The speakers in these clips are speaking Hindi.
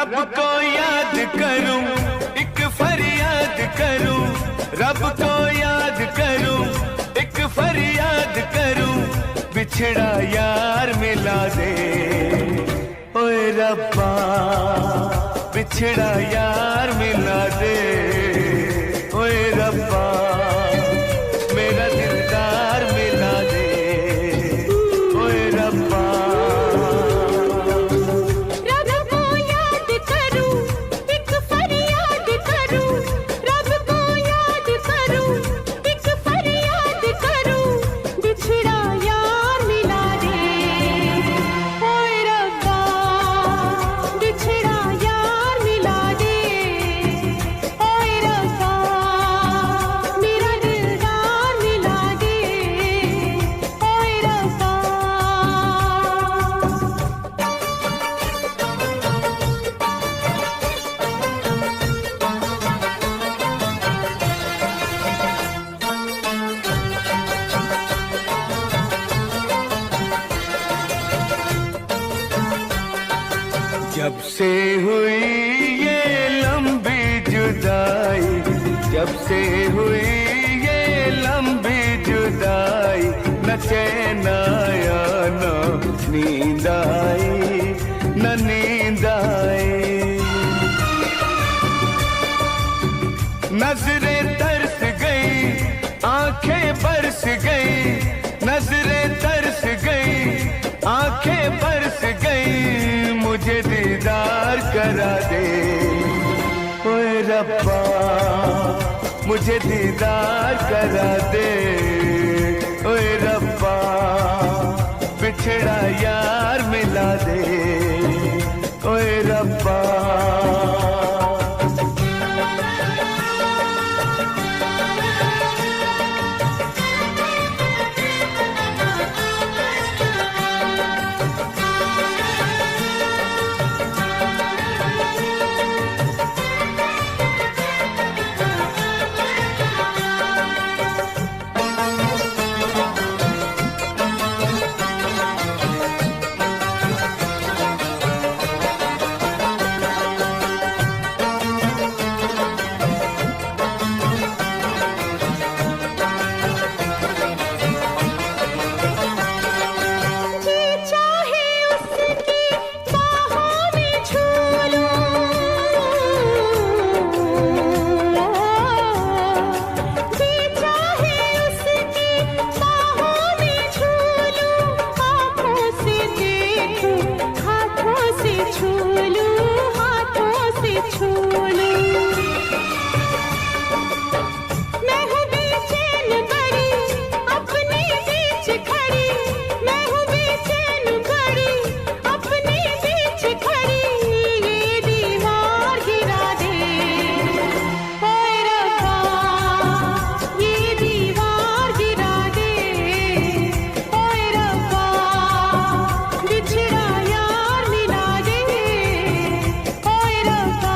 रब को याद करूं, एक फरियाद करूं, रब को याद करूं, एक फरियाद करूं, बिछड़ा यार मिला दे। ओए रब्बा बिछड़ा यार मिला दे। ओए रब्बा मेरा दिलदार मिला दे। ओए रब्बा रब को याद करूं, एक फरियाद करूं, रब को याद करूं, एक फरियाद करूं, बिछड़ा यार मिला दे। ओए रब्बा बिछड़ा यार मिला दे। ओए रब्बा मेरा दिलदार मिला दे। ओए रब्बा जब से हुई ये लंबी जुदाई, जब से हुई ये लंबी जुदाई, न चैन आया न नींद आई, न नींद आई। नजरें तरस गई, आंखें बरस गई, नजरें तरस गई, आंखें बरस गई, मुझे दीदार करा दे। ओए रब्बा मुझे दीदार करा दे। ओए रब्बा बिछड़ा यार मिला दे। ओए रब्बा जी चाहे उसकी बाहों में झूलूं, जी चाहे उसकी बाहों में झूलूं, आँखों से देखूं, हाथों से छू लूं, हाथों से छू लूं। मैं हूँ बेचैन बड़ी अपने बीच खड़ी, मैं हूँ बेचैन बड़ी अपने बीच खड़ी, ये दीवार गिरा दे। ओए रब्बा ये दीवार गिरा दे। ओए रब्बा बिछड़ा यार मिला दे। ओए रब्बा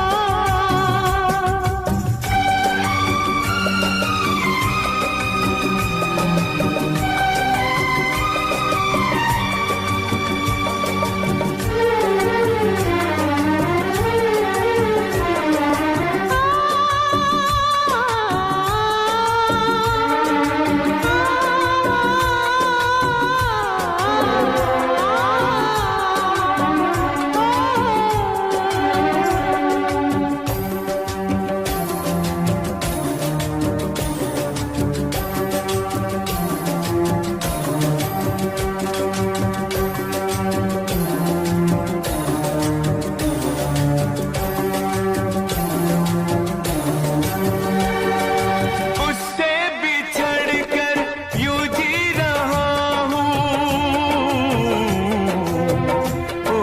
उससे बिछड़ कर यूं जी रहा हूँ। ओ,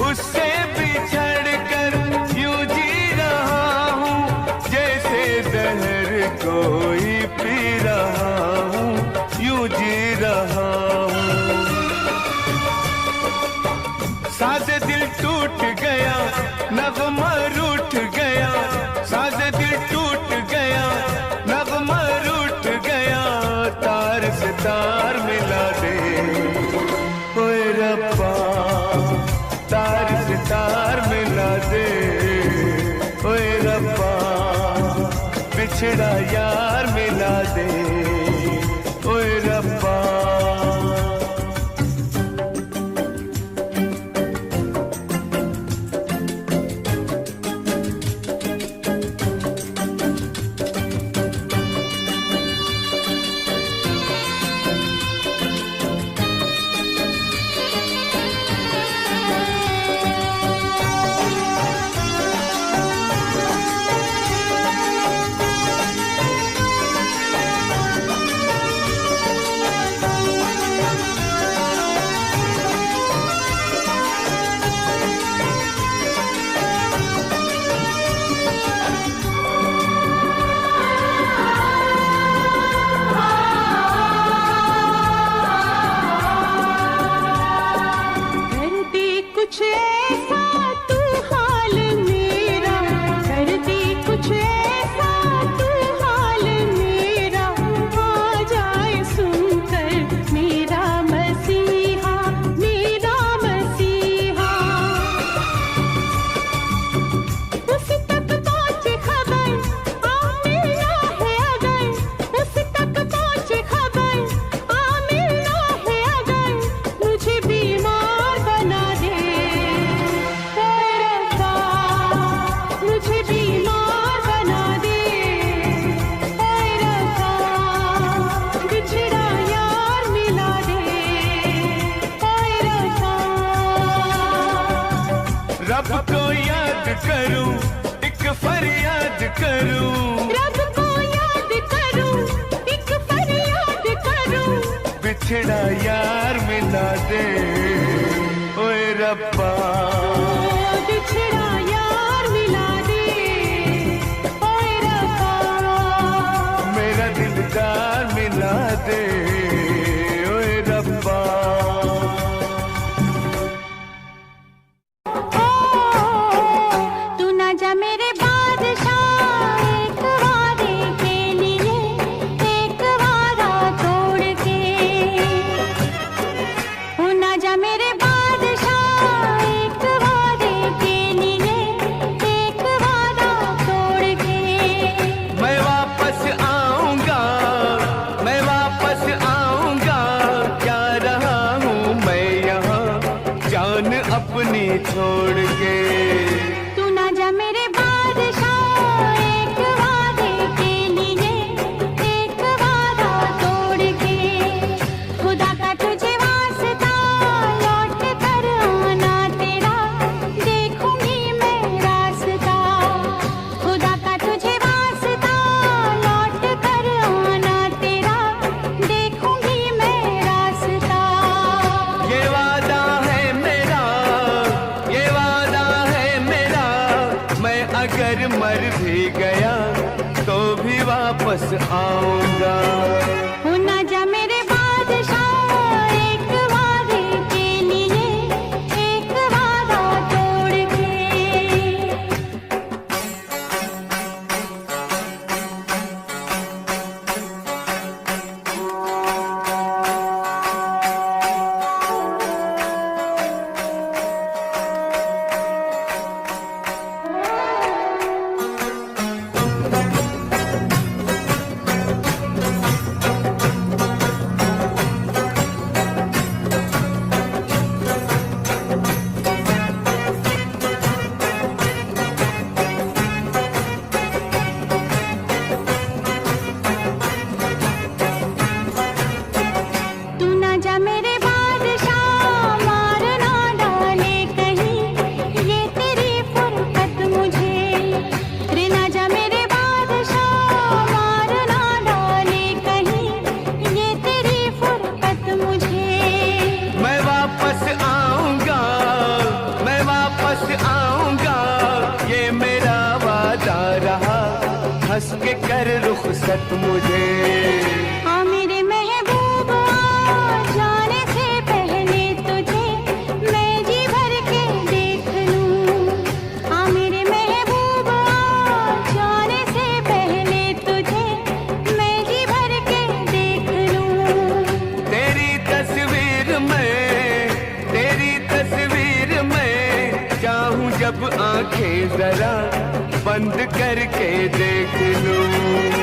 उससे बिछड़ कर यूं जी रहा हूँ, जैसे जहर कोई पी रहा हूँ, यूं जी रहा हूँ। साज दिल टूट गया, नगमा रूठ गया, साज दिल टूट गया, नगमा रूठ गया, तार से तार मिला दे। ओए रब्बा तार से तार बिछड़ा यार मिला दे ओए रब्बा। कुछ ऐसा तू हाल मेरा, कर दे कुछ ऐसा तू हाल मेरा, आ जाए सुनकर मेरा मसीहा, मेरा मसीहा। उस तक पहुँचे खबर आ मिलना है अगर, उस तक पहुँचे खबर आ मिलना है अगर, मुझे बीमार बना दे मुझे बीमार बना दे रब्बा, बिछड़ा यार मिला दे रब्बा। रब को याद करूं एक फरियाद करूं, रब को याद करूं एक फरियाद करूं, बिछड़ा यार मिला दे ओए रब्बा। बिछड़ा यार मिला दे रब्बा, मेरा दिलदार मिला दे ओए रब्बा। तू ना जा मेरे बादशाह एक वादे के लिए, एक वादा तोड़ के। तू ना जा मेरे बादशाह एक वादे के लिए, एक वादा तोड़ के। मैं वापस आऊंगा, मैं वापस आऊंगा, क्या रहा हूँ मैं यहाँ जान अपनी छोड़ के। तू ना जा मेरे बादशाह एक वादे के लिए, एक वादा तोड़ के। खुदा का तुझे वास्ता लौट कर आना तेरा, देखूंगी मैं रास्ता। खुदा का तुझे वास्ता लौट कर आना तेरा, देखूंगी मैं रास्ता। ये वादा है मेरा, ये वादा है मेरा, मैं अगर मर भी गया तो भी वापस आऊंगा। हो ना जा मेरे बादशाह एक वादे के लिए, एक वादा तोड़ के। तू ना जा मेरे बादशाह मार ना डाले कहीं, ये तेरी फुर्सत मुझे। रे ना जा मेरे बादशाह मार ना डाले कहीं, ये तेरी फुर्सत मुझे। मैं वापस आऊंगा, मैं वापस आऊंगा, ये मेरा वादा रहा, हंस के कर रुखसत मुझे। आ मेरे महबूब आ जाने से पहले तुझे मैं जी भर के देख लूं। आ मेरे महबूब आ जाने से पहले तुझे मैं जी भर के देख लूं। तेरी तस्वीर में चाहूं जब आंखें जरा बंद करके देख लूं।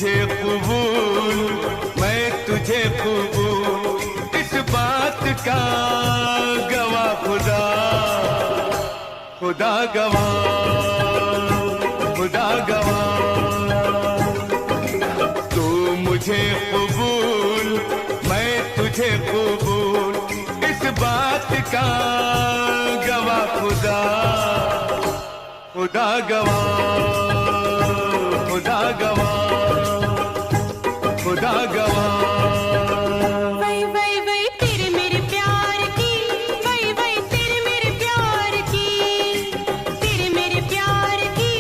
मुझे कबूल, मैं तुझे कबूल, इस बात का गवाह खुदा, खुदा गवाह, खुदा गवाह। तू मुझे कबूल, मैं तुझे कबूल, इस बात का गवाह खुदा, खुदा गवाह, खुदा गवाह, खुदा गवाह। वही वही वही तेरे मेरे प्यार की, वही वही तेरे मेरे प्यार की, तेरे मेरे प्यार की,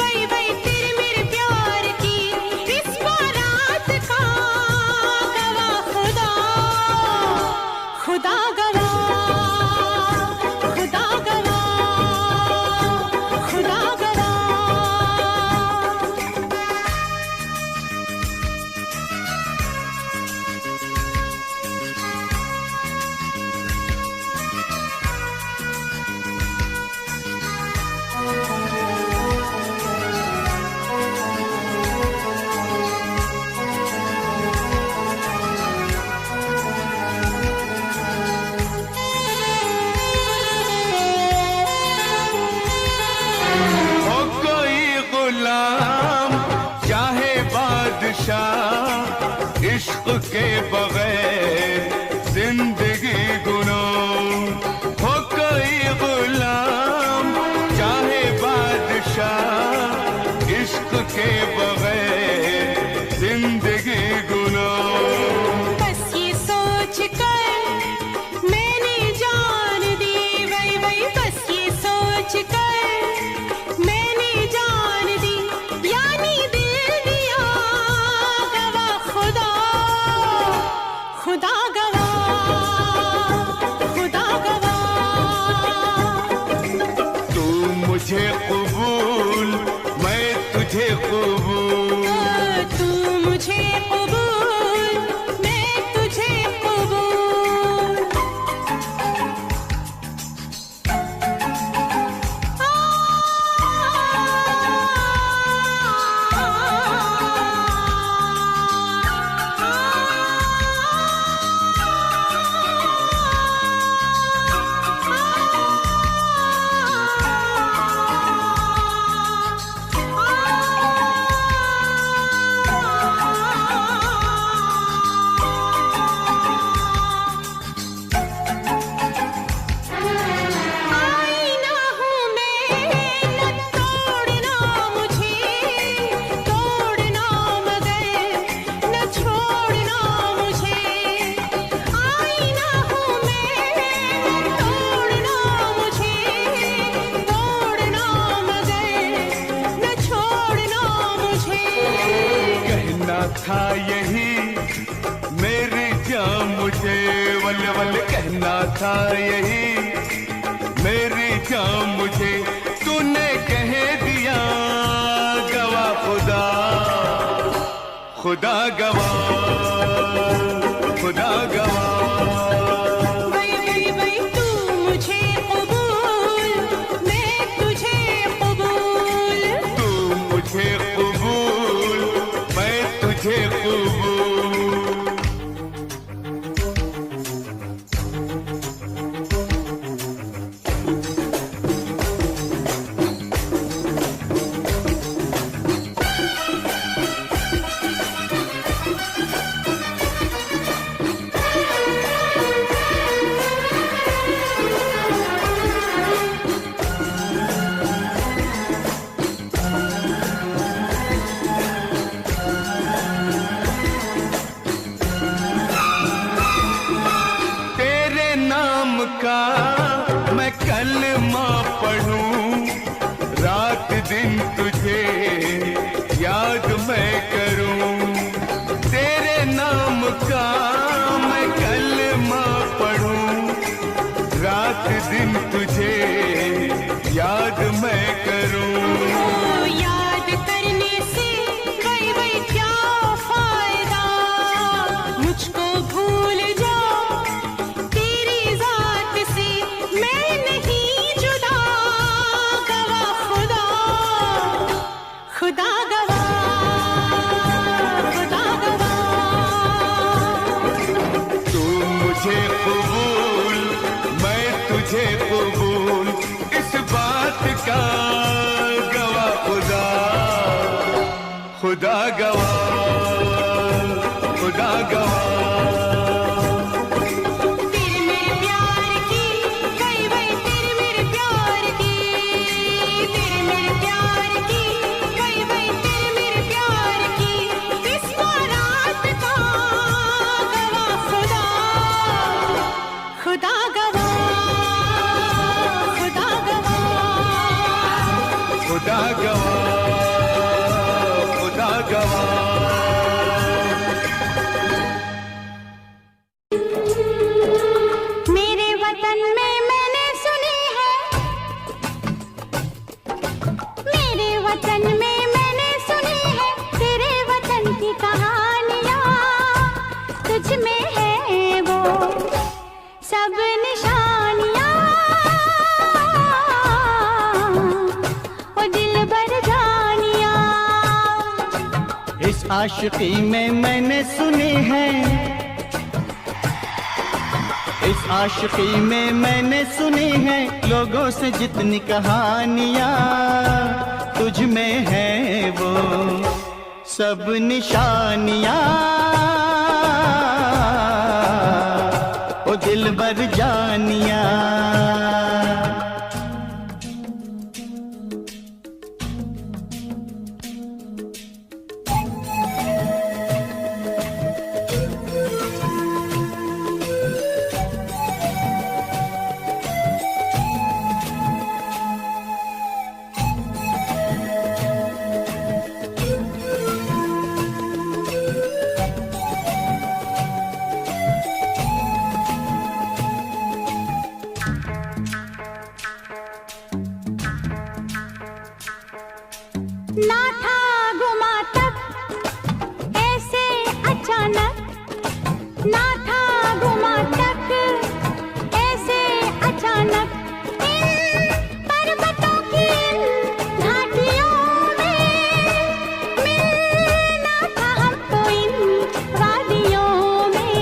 वही वही तेरे मेरे प्यार की, इस बारात का गवाह खुदा, खुदा गवाह, खुदा गवाह, खुदा गवाह। हो कोई गुलाम चाहे बादशाह, इश्क के बगैर जिंदगी गुनाह। हो कोई गुलाम चाहे बादशाह, इश्क के बगैर जिंदगी गुनाह। बस ये सोच कर मैंने जान दी, वही वही बस ये सोच कर मैंने जान दी, यानी दिल दिया गवाह खुदा, खुदा गवाह, खुदा गवाह। तू मुझे कबूल, मैं तुझे कबूल, तू मुझे कबूल, मैं तुझे कबूल। आईना हूँ मैं, न तोड़ना मुझे, तोड़ना मगर न छोड़ना मुझे। आईना हूँ मैं, न तोड़ना मुझे, तोड़ना मगर न छोड़ना मुझे। कहना था यही मेरी जान मुझे, वल वल कहना था यही मेरी जान मुझे, तूने कह दिया गवाह खुदा, खुदा गवाह, खुदा गवाह। वही वही वही तू मुझे कबूल, मैं तुझे कबूल। तू मुझे कबूल, मैं तुझे कबूल। तेरे नाम का मैं कलमा पढ़ूं, रात दिन तुझे याद मैं करूं। तेरे नाम का मैं कलमा पढ़ूं, रात दिन तुझे याद मैं करूं। याद करने से वही वही क्या फायदा, मुझको भूल जा तेरी जात से, मैं नहीं जुदा गवाह खुदा, खुदा गवाह, फूल, इस बात का गवाह खुदा, खुदा गवाह, खुदा गवाह। खुदा गवाह, खुदा गवाह। मेरे वतन में मैंने सुनी है, मेरे वतन में मैंने सुनी है, तेरे वतन की कहानियाँ, तुझ में है वो सब निशानियाँ, इस आशिकी में मैंने सुनी है, इस आशिकी में मैंने सुनी है, लोगों से जितनी कहानियाँ, तुझ में है वो सब निशानियाँ, ओ दिलबर जानियाँ। ना था गुमा तब ऐसे अचानक, ना था गुमा तक ऐसे अचानक, इन पर्वतों की घाटियों में मिलना था हमको, इन वादियों में।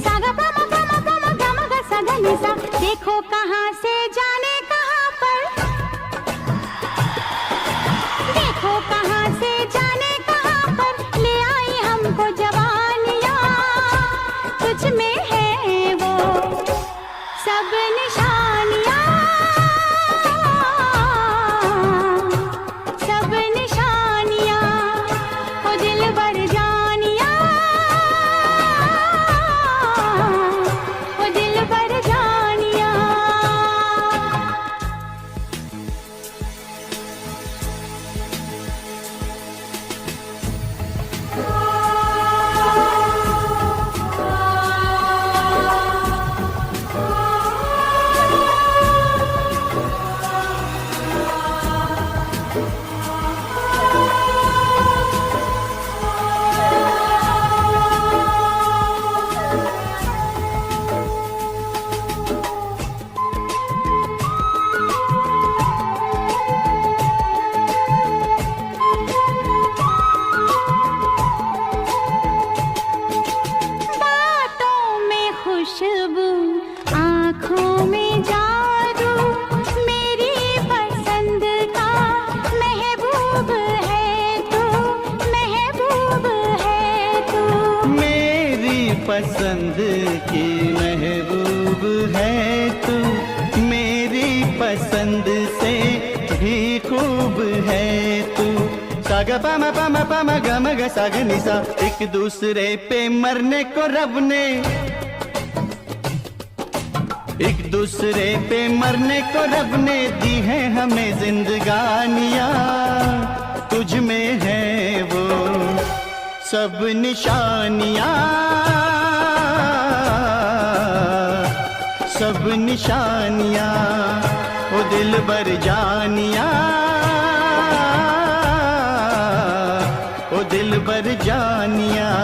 सागा पमा पमा पमा गम ग सा ध नि सा, देखो कहाँ से जाने कहाँ पर, देखो कहाँ से जाने कहाँ पर, ले आई हमको जवानियाँ, तुझ में है वो सब निशानियाँ, सब निशानियाँ, ओ दिलबर जानियाँ, ओ दिलबर जानियाँ। खुशबू आँखों में जादू, मेरी पसंद का महबूब है तू, महबूब है तू, मेरी पसंद की महबूब है तू, मेरी पसंद से भी खूब है तू। सागा पामा पामा पामा गम ग सा ग नि सा, एक दूसरे पे मरने को रब ने, एक दूसरे पे मरने को रब ने दी है हमें जिंदगानियाँ, तुझ में है वो सब निशानियाँ, सब निशानियाँ, ओ दिलबर जानियाँ, ओ दिलबर जानियाँ।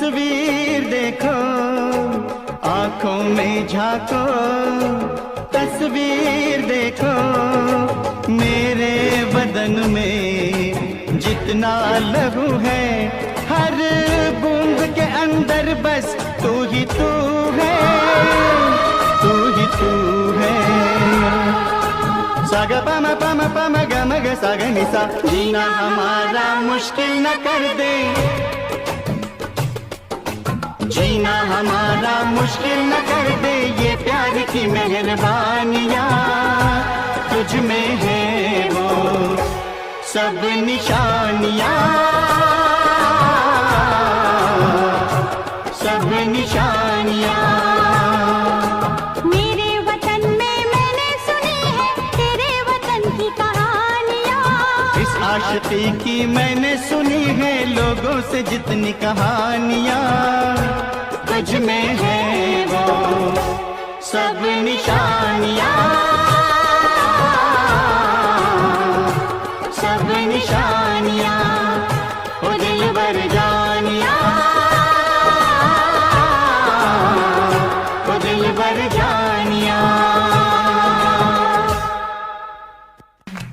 तस्वीर देखो, आंखों में झांको, तस्वीर देखो, मेरे बदन में जितना लहू है, हर बूंद के अंदर बस तू ही तू है, तू ही तू है। सागा पम पम पम गम ग साग निसा, जीना हमारा मुश्किल न कर दे, जीना हमारा मुश्किल न कर दे, ये प्यार की मेहरबानियाँ तुझ में है वो सब निशानियाँ, सब निशानियाँ। मेरे वतन में मैंने सुनी है तेरे वतन की कहानियाँ, इस आशिकी की मैंने सुनी है लोगों से जितनी कहानियाँ, तुझ में है वो सब निशानियाँ, सब निशानियाँ, ओ दिलबर जानियाँ, ओ दिलबर जानियाँ।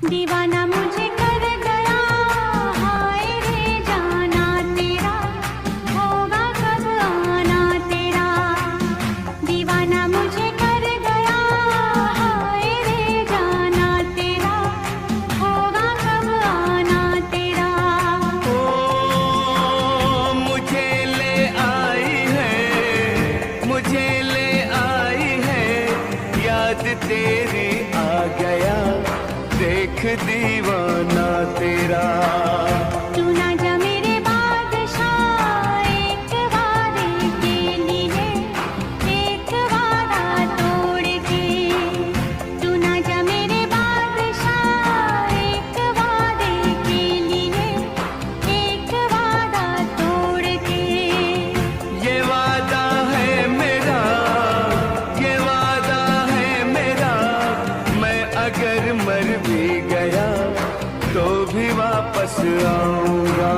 दीवाना मुझे कर गया, हाय रे जाना तेरा, होगा कब आना तेरा। दीवाना मुझे कर गया, हाय रे जाना तेरा, होगा कब आना तेरा। ओ मुझे ले आई है, मुझे ले आई है, याद तेरी आ गया, देख दीवाना तेरा। तू ना जा मेरे बादशाह, एक वादे के लिए, एक वादा तोड़ के। तू ना जा मेरे बादशाह, एक वादे के लिए, एक वादा तोड़ के। ये वादा है मेरा, ये वादा है मेरा, मैं अगर मर भी गया तो भी वापस आऊंगा।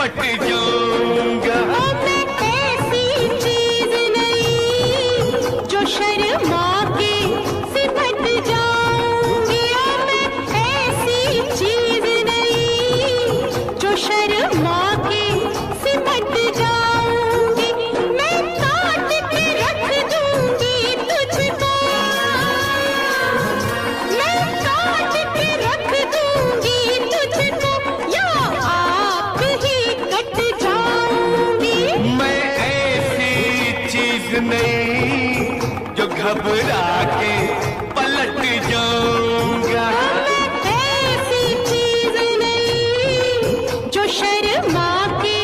सिमट जाऊंगा। मैं ऐसी चीज नहीं जो शर्मा के सिमट जाऊंगी। मैं ऐसी चीज नहीं जो शर्मा के सिमट जाऊंगी। मैं काट के रख दूंगी तुझको, मैं काट के रख दूंगी तुझको, या आप ही कट जाऊंगी। मैं ऐसी चीज नहीं जो घबरा के पलट जाऊंगा। मैं ऐसी चीज नहीं जो शर्मा के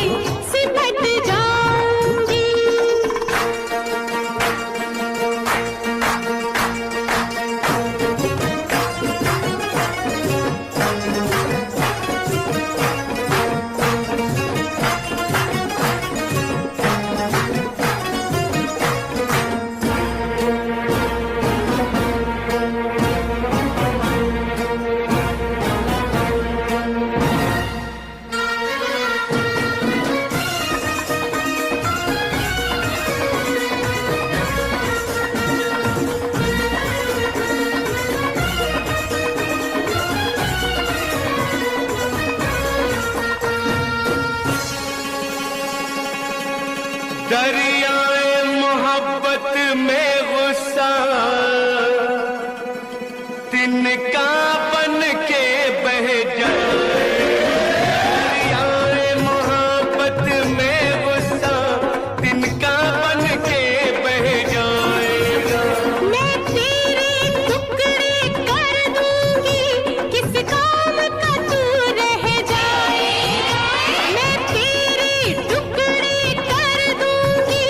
सिमट जाऊंगी। दरियाए मोहब्बत में गुस्सा तिनका बन के बह जाए। दरियाए मोहब्बत में गुस्सा तिनका बन के बह जाएगा। मैं तेरे टुकड़े कर दूंगी, किस काम का तू रह जाएगा। मैं तेरे टुकड़े कर दूंगी,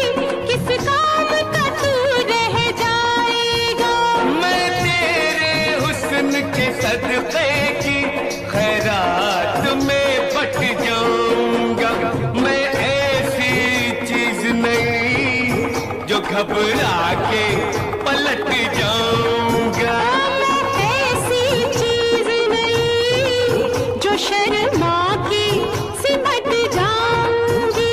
किस काम का तू रह जाएगा। मैं तेरे हुस्न के सदक़े की खैरात में बट जाऊंगा। मैं ऐसी चीज नहीं जो घबरा के पलट जाऊंगा। मैं ऐसी चीज नहीं जो शर्मा के सिमट जाऊंगी।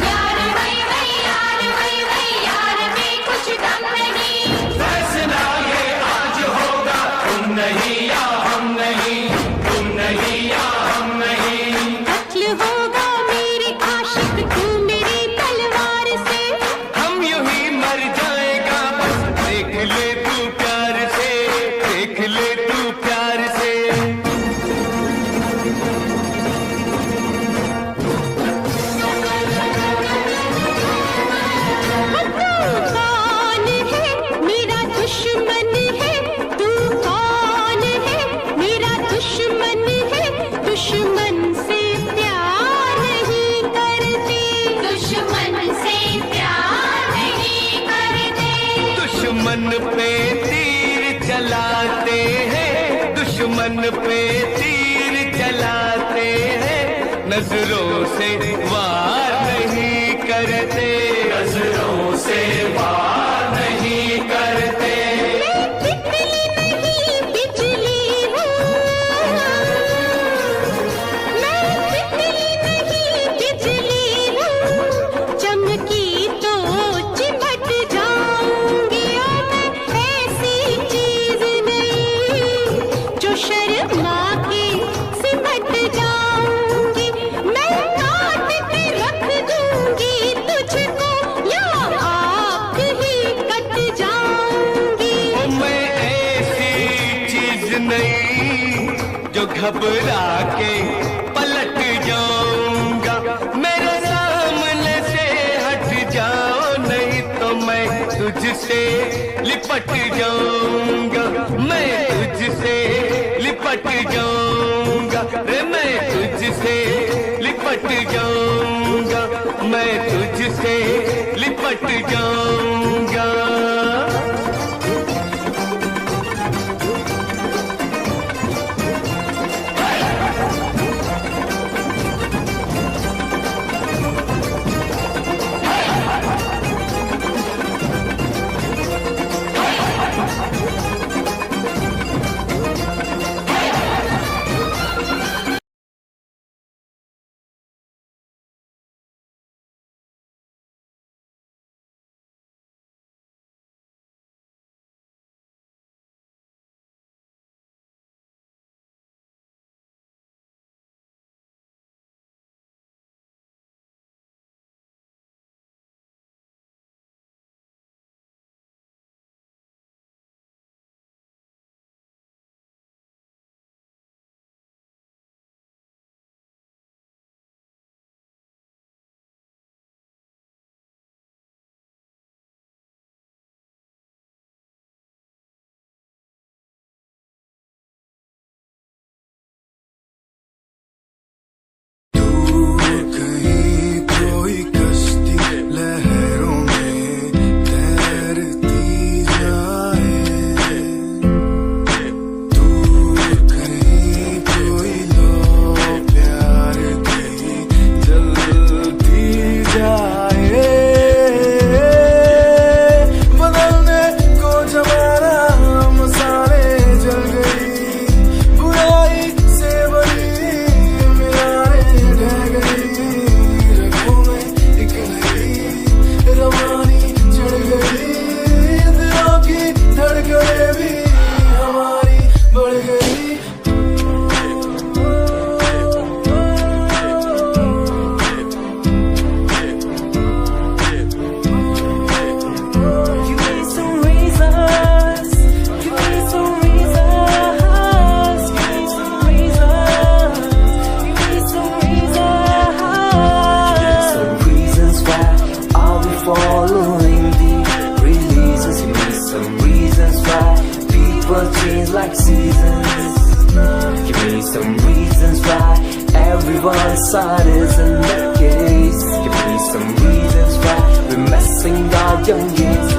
यार वही वही यार में कुछ दम नहीं। फैसला ये आज होगा, तुम नहीं या हम नहीं, तुम नहीं या हम नहीं। कत्ल होगा मेरे आशिक तू मेरी तलवार से। हम यूं ही मर जाएगा बस देख ले तू प्यार से, देख ले तू प्यार से। तू कौन है मेरा दुश्मन है, तू कौन है मेरा दुश्मन है। दुश्मन से प्यार नहीं करते, दुश्मन से प्यार नहीं करते। दुश्मन पे तीर चलाते हैं, दुश्मन पे तीर चलाते हैं। नजरों से वार नहीं करते, नजरों से वार नहीं करते। मैं तितली नहीं बिजली हूँ, मैं तितली नहीं बिजली हूँ। चमकी तो चिमट जाऊंगी। मैं ऐसी चीज नहीं जो शर्मा के सिमट जाऊंगी। मैं काट के रख दूंगी तुझको, या आप ही कट जाऊंगी। ओ मैं ऐसी चीज नहीं जो घबरा के पलट जाऊंगा। मेरे सामने तुझसे लिपट जाऊंगा, मैं तुझसे लिपट जाऊंगा रे, मैं तुझसे लिपट जाऊंगा, मैं तुझसे लिपट जाऊंगा। Like seasons, give me some reasons why everyone's side is in the case. Give me some reasons why we're messing our young years.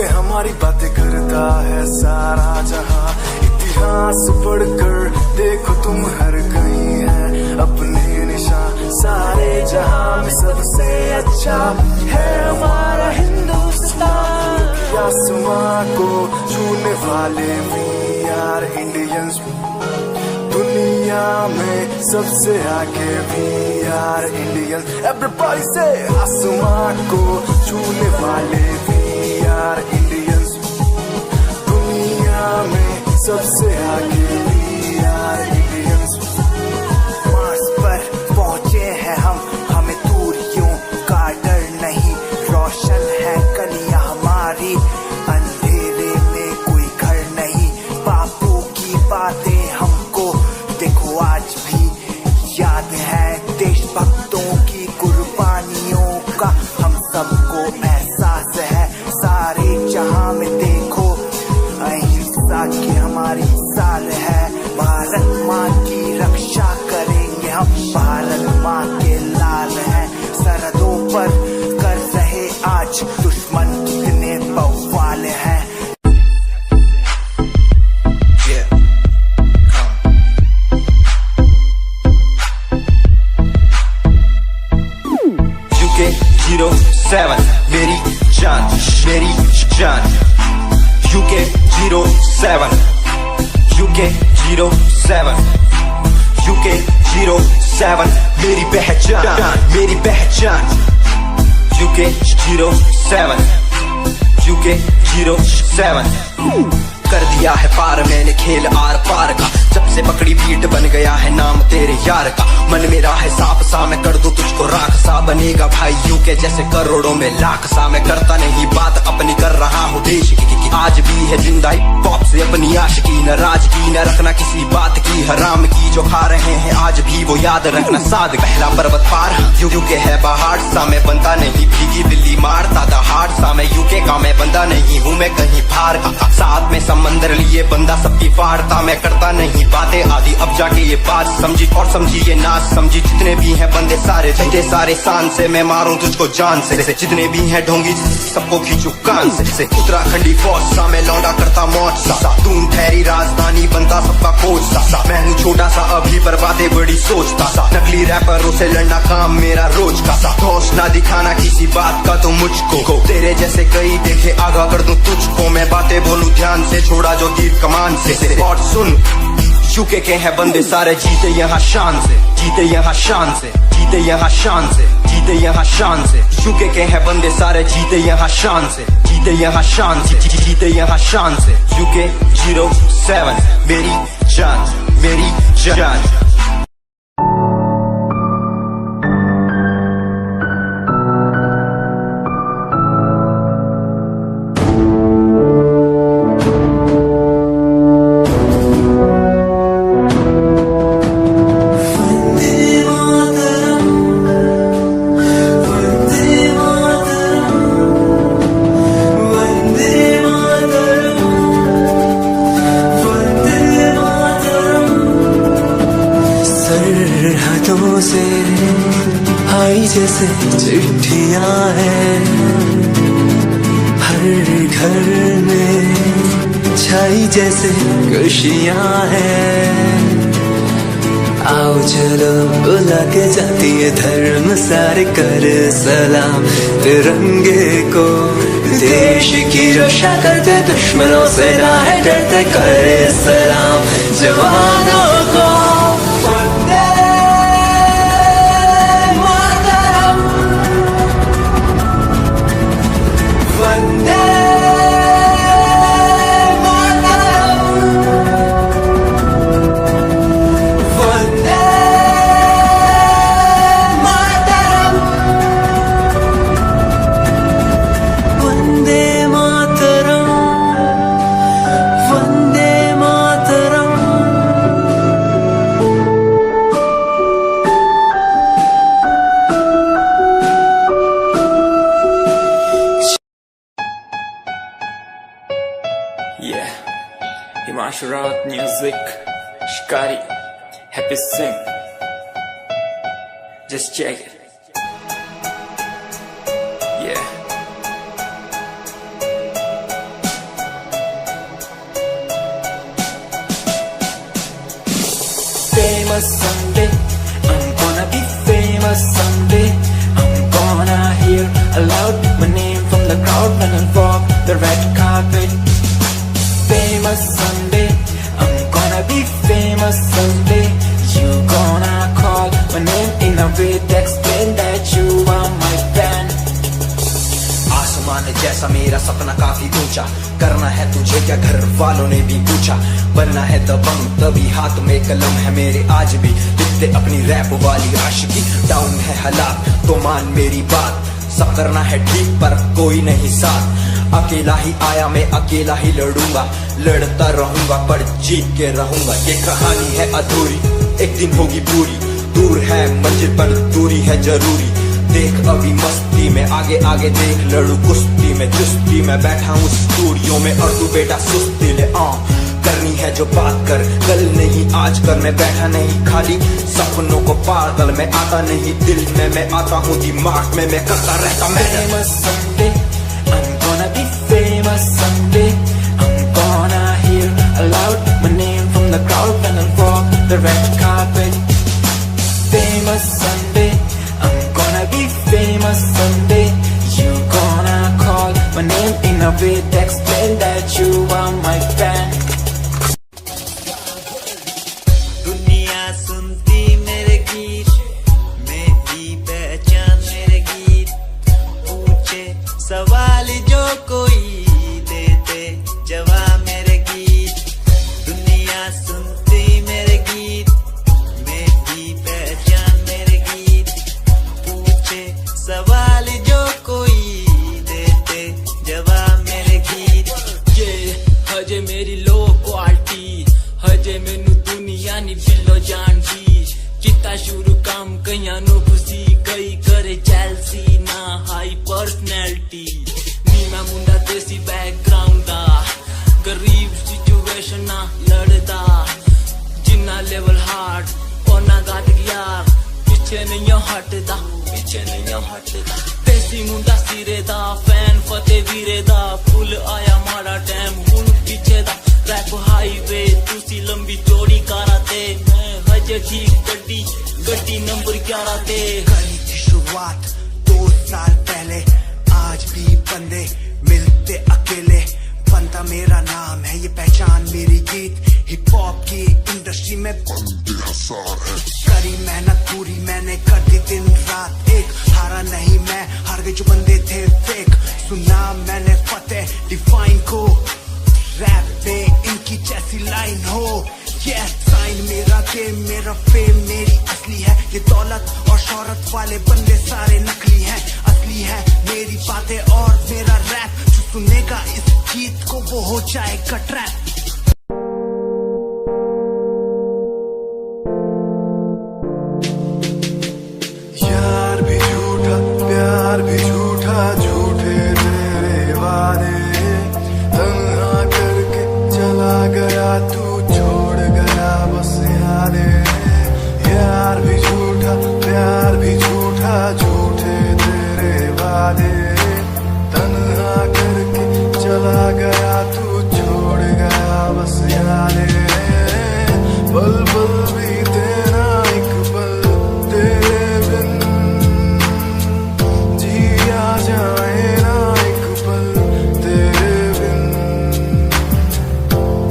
हमारी बातें करता है सारा जहां, इतिहास पढ़कर देखो तुम हर कहीं है अपने निशान। सारे जहां में सबसे अच्छा है हमारा हिंदुस्तान। आसमां को छूने वाले वी आर इंडियंस, दुनिया में सबसे आगे वी आर इंडियंस। एवरीबॉडी से आसमां को छूने वाले वी आर इंडियंस, दुनिया में सबसे आगे वी आर इंडियंस। मार्स पर पहुंचे हैं हम, हमें दूरियों का डर नहीं। रोशन है कलियां हमारी, अंधेरे में कोई घर नहीं। बापू की बातें हमको देखो आज भी याद है, देशभक्तों की कुर्बानियों का हम सबको एहसास है। सारे जहां में देखो अहिंसा की हमारी साल है। भारत माँ की रक्षा करेंगे हम, भारत माँ के लाल हैं। सरहदों पर कर रहे आज दुश्मन कितने बवाल हैं। UK07 मेरी जान, मेरी जान। UK07 UK07 UK07 मेरी पहचान, मेरी पहचान। UK07 07 UK 07 कर दिया है पार मैंने खेल आर पार का, जब से पकड़ी बीट बन गया है नाम तेरे यार का। मन मेरा है सांप सा मैं कर दूं तुझको राख सा, बनेगा भाई यूके जैसे करोड़ों में लाख सा। मैं करता नहीं बात अपनी कर रहा हूँ देश की, आज भी है जिंदा हिप हॉप से अपनी आशिकी। न राजगी न रखना किसी बात की, हराम की जो खा रहे हैं आज भी वो याद रखना साद। पहला पर्वत पार यूके है पहाड़ सा, मैं बनता नहीं भीगी दिल्ली मारता दहाड़ सा। मैं यूके का मैं बंदा नहीं हूँ मैं कहीं बाहर का, साथ में समंदर लिए बंदा सबकी फाड़ता। मैं करता नहीं बातें आदि अब जाके ये बात समझी, और समझी ये नाच समझी। जितने भी हैं बंदे सारे जीते सारे शान से, मैं मारूं तुझको जान से। जितने भी हैं ढोंगी सबको खींचू कान से। उत्तराखंडी फौज सा मैं लौंडा करता मौज सा, दून ठहरी राजधानी बनता सबका कोच सा। मैं हूँ छोटा सा अभी पर बातें बड़ी सोचता सा, नकली रैपरों से लड़ना काम मेरा रोज का सा। होश ना दिखाना किसी बात का तो मुझको, तेरे जैसे कई देखे आगा कर दूं तुझको। मैं बातें बोलूं ध्यान से छोड़ा जो तीर कमान से। और सुन यूके के हैं बंदे सारे जीते यहाँ शान से, जीते यहाँ शान से, जीते यहाँ शान से, जीते यहाँ शान से। यूके के हैं बंदे सारे जीते यहाँ शान से, जीते यहाँ शान से, जीते यहाँ शान से। यूके 07 मेरी जान मेरी जान। सरहदों से आई जैसे चिट्ठियां हैं, हर घर में छाई जैसे खुशियां हैं। आओ चलो बुला के जाती है धर्म सारे कर सलाम तिरंगे को। देश की रक्षा करते दुश्मनों से ना है डरते, करे सलाम जवानों को। Yeah, Himanshu Rawat music, Shikari, Happy Singh. Just check it. Yeah. Famous someday, I'm gonna be famous someday. I'm gonna hear aloud my name from the crowd when I walk the red carpet. Famous someday, I'm gonna be famous someday. You gonna call my name in a way to explain that you are my fan. आसमान जैसा मेरा सपना काफी ऊंचा, करना है तुझे क्या घर वालों ने भी पूछा। बनना है दबंग तभी हाथ में कलम है मेरे आज भी, लिखते अपनी रैप वाली आशिकी। डाउन है हालात तो मान मेरी बात, सब करना है ठीक पर कोई नहीं साथ। अकेला ही आया मैं अकेला ही लड़ूंगा, लड़ता रहूंगा पर जीत के रहूंगा। ये कहानी है अधूरी एक दिन होगी पूरी, दूर है मंजिल पर दूरी है जरूरी। देख अभी मस्ती में आगे आगे देख, लड़ू कुश्ती में चुस्ती में बैठा हूँ स्टूडियो में, और तू बेटा सुस्ती ले करनी है जो बात कर, कल नहीं आज कर। मैं बैठा नहीं खाली सपनों को पागल, मैं आता नहीं दिल में, मैं आता हूँ दिमाग में, मैं करता रहता मैं। Famous someday, I'm gonna be famous someday. I'm gonna hear aloud my name from the crowd when I walk the red carpet. Famous someday, I'm gonna be famous someday. You gonna call my name in a way to explain that you are my fan. दुनिया सुनती मेरे गीत, मेरी पहचान मेरे गीत, ऊंचे सवाल जो कोई देते जवाब मेरे गीत, दुनिया सुनती मेरे गीत, मेरी पहचान मेरे गीत, पूछे सवाल जो कोई देते जवाब मेरे गीत। ये हजे मेरी लो क्वालिटी, हजे मैनू दुनिया नी बिलो जानदी, किता शुरू काम कईयां नु खुशी, कई करे चैलसी ना हाई पर्सनैलिटी, नी मैं मुंडा देसी बैकग्राउंड दा, गरीब सिचुएशन ना लड़दा, जिन्ना लेवल हार्ड ओना गट गया, पिछे नहीं हटदा, पिछे नहीं हटदा, देसी मुंडा सिरे दा, फैन फतेह वीरे दा, फुल आया माड़ा टाइम हुन पीछे दा, रैप हाईवे तुसी लंबी चौड़ी कारा ते, मैं हजे ठीक गड्डी गड्डी नंबर 11 ते। करी थी शुरुआत 2 साल पहले, आज भी बंदे मिलते अकेले, बनता मेरा नाम है ये पहचान मेरी गीत, हिप हॉप की इंडस्ट्री में बंदे हजार है, करी मेहनत पूरी मैंने कर दी दिन रात एक, हारा नहीं मैं, हार गए जो बंदे थे फेक, सुना मैंने फतेह डिफाइन को, रैप पे इनकी जैसी लाइन हो, ये साइन मेरा गेम मेरा फेम मेरी असली है, ये दौलत और शोहरत वाले बंदे सारे नकली हैं, असली है मेरी बातें और मेरा रैप, जो सुनेगा इस गीत को वो हो जाएगा ट्रैप। यार भी झूठा प्यार भी झूठा, झूठे तेरे वादे, तन्हा करके चला गया तू, छोड़ गया बस यादें, यार भी झूठा प्यार भी झूठा, झूठे तेरे वादे, तन्हा करके चला गया तू, छोड़ गया बस यादें, पल पल भी तेरा एक पल तेरे बिन, जिया जाए ना एक पल तेरे बिन,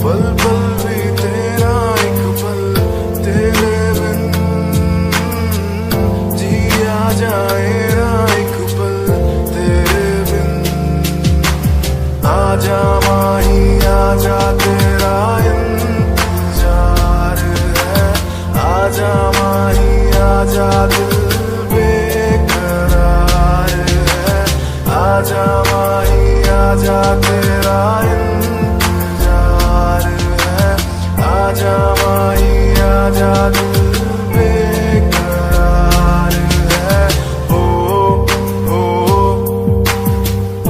पल पल भी तेरा एक पल तेरे बिन, जिया जाए ना एक पल तेरे बिन, आजा माही आजा तेरा इंतजार है, आजा माही आजा दिल बेकरार है, आजा माही आजा तेरा इंतजार है, आजा माही आजा दिल बेकरार है, ओ ओ ओ ओ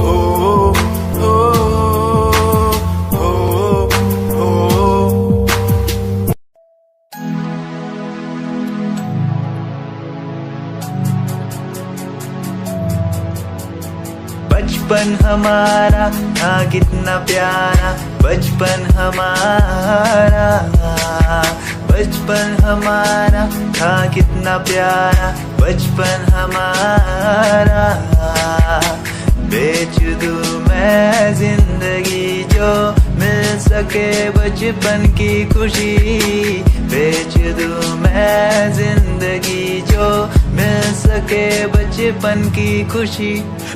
ओ ओ। बचपन हमारा था कितना प्यारा, बचपन हमारा, बचपन हमारा था कितना प्यारा, बचपन हमारा, बेच दूं मैं जिंदगी जो मिल सके बचपन की खुशी, बेच दूं मैं जिंदगी जो मिल सके बचपन की खुशी।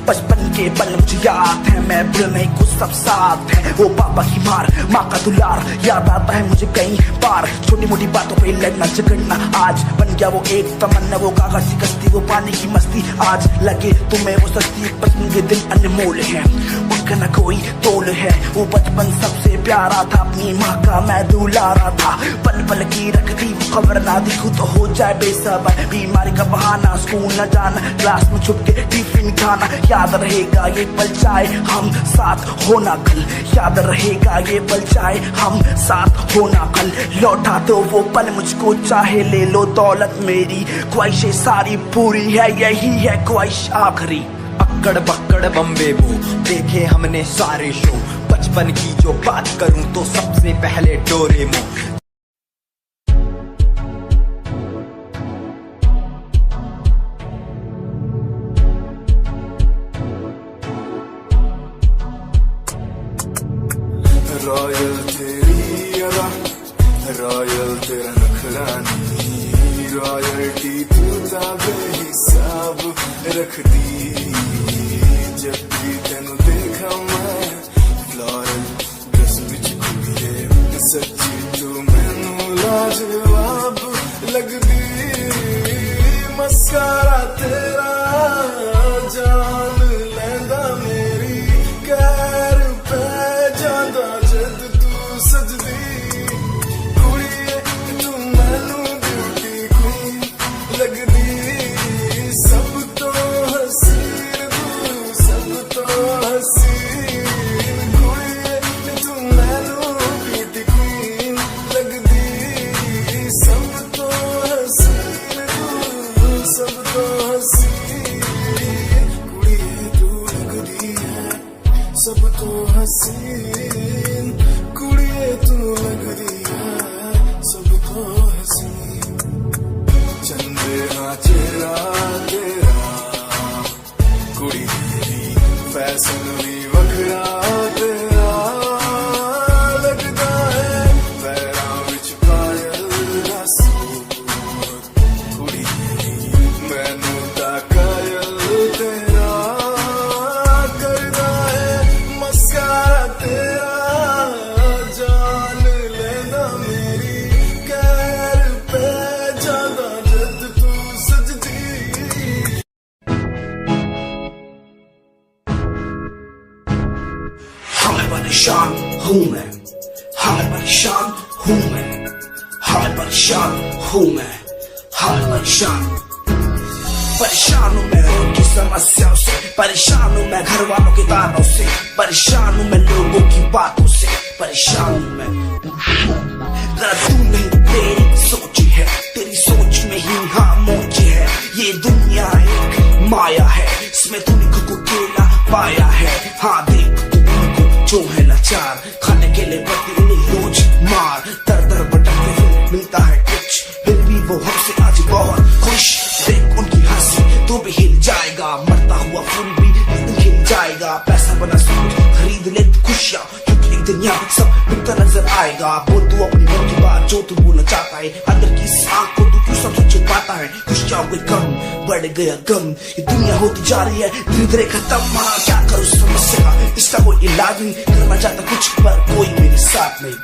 बचपन के पल मुझे याद है, मैं भूल नहीं कुछ सब साथ है, वो पापा की मार माँ का दुलार याद आता है मुझे कई बार, छोटी मोटी बातों पे लड़ना झगड़ना आज बन गया वो एक तमन्ना, वो कागज की कश्ती वो पानी की मस्ती, आज लगे तुम्हें वो सस्ती, बचपन के दिन अनमोल है, उनका न कोई तोल है, वो बचपन सबसे प्यारा था, अपनी माँ का मैं दुलारा था, पल पल की रखती वो खबर ना दी, खुद हो जाए बेसबर, बीमारी का बहाना, स्कूल न जाना, क्लास में छुप के टिफिन खाना, याद रहेगा ये पल चाहे हम साथ होना कल, याद रहेगा ये पल चाहे हम साथ होना कल, लौटा दो वो पल मुझको चाहे ले लो दौलत मेरी, ख्वाहिशें सारी पूरी है यही है ख्वाहिश आखिरी। अक्कड़ बक्कड़ बम्बे वो देखे हमने सारे शो, बचपन की जो बात करूं तो सबसे पहले डोरेमोन, रॉयल तेरी अदा, रॉयल तेरा नखरानी, रॉयल्टी तू बेहिसाब रख दी, जब भी हसीन कुड़िए तू लगदी है सब तो हसीन चंदे हाँ चेहरा तेरा कुड़ी तेरी फैशन भी वखरा तेरा लगदा है पैरां विच पायल दा सूट कुड़ी तेरी मैनू ता कायल तेरा करदा है मस्कारा तेरा जान लेना मेरी कैर पे ज्यादा जद तू सजदी हमें परेशान हूँ मैं, हमें परेशान हूँ मैं, हमें परेशान हूँ मैं, हमें परेशान परेशान हूँ मैं रोज की समस्याओं से, परेशान हूँ मैं घर वालों के तानों से, परेशान हूँ मैं लोगों की बातों से, परेशान हूँ मैं जरा तू नहीं तेरी सोच है, तेरी सोच में ही खामोश है, ये दुनिया एक माया है, इसमें तूने खुद को अकेला पाया है, हाँ देख जो है लाचार खाने के लिए पड़ती उन्हें रोज मार दर दर भटकते फिर मिलता है कुछ फिर भी वो हमसे आज बहुत खुश देख उनकी हंसी तो भी हिल जाएगा मरता हुआ फूल भी हिल जाएगा पैसा बना सब खरीद ले खुशियाँ क्योंकि एक दिन यहाँ सब बिकता नजर आएगा बोल तू अपनी मन की बात जो तू बोलना चाहता है अंदर की आँख को तू क्यों सब छुपाता है खुशियाँ हो गई कम बढ़ गया गम ये दुनिया होती जा रही है धीरे धीरे खत्म हाँ क्या करूँ समस्या का इसका कोई इलाज नहीं करना चाहता कुछ पर कोई मेरे साथ नहीं